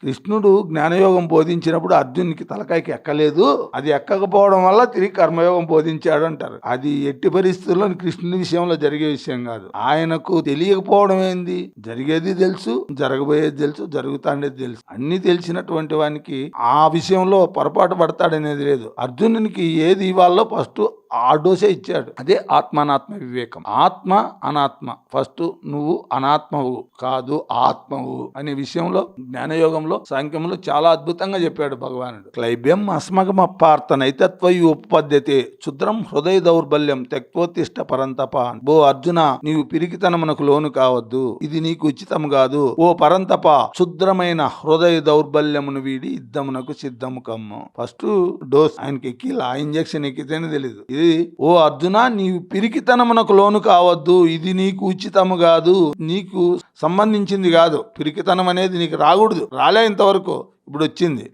కృష్ణుడు జ్ఞానయోగం బోధించినప్పుడు అర్జునునికి తలకాయకి ఎక్కలేదు, అది ఎక్కకపోవడం వల్ల తిరిగి కర్మయోగం బోధించాడు అంటారు. అది ఎట్టి పరిస్థితుల్లో కృష్ణుని విషయంలో జరిగే విషయం కాదు. ఆయనకు తెలియకపోవడం ఏంది, జరిగేది తెలుసు, జరగబోయేది తెలుసు, జరుగుతాండేది తెలుసు. అన్ని తెలిసినటువంటి వానికి ఆ విషయంలో పొరపాటు పడతాడనేది లేదు. అర్జునునికి ఏది ఇవ్వాలో ఫస్ట్ ఆ డోసే ఇచ్చాడు. అదే ఆత్మానాత్మ వివేకం. ఆత్మ అనాత్మ, ఫస్ట్ నువ్వు అనాత్మవు కాదు ఆత్మవు అనే విషయంలో జ్ఞానయోగంలో సాంఖ్యంలో చాలా అద్భుతంగా చెప్పాడు భగవానుడు. క్లైబ్యం అస్మగమపార్థ నైతత్వయు ఉపపద్యతే క్షుద్రం హృదయ దౌర్బల్యం తెక్వోత్తిష్ట పరంతప. ఓ అర్జున, నీవు పిరికితనమునకు లోను కావద్దు, ఇది నీకు ఉచితం కాదు. ఓ పరంతప, క్షుద్రమైన హృదయ దౌర్బల్యమును వీడి యుద్ధమునకు సిద్ధము కమ్ము. ఫస్ట్ డోస్ ఆయనకి ఎక్కిలా, ఇంజక్షన్ ఎక్కితేనే తెలీదు. ఓ అర్జున, నీవు పిరికితనమునకు లోను కావద్దు, ఇది నీకు ఉచితము కాదు, నీకు సంబంధించింది కాదు. పిరికితనం అనేది నీకు రాకూడదు, రాలే ఇంతవరకు, ఇప్పుడు వచ్చింది.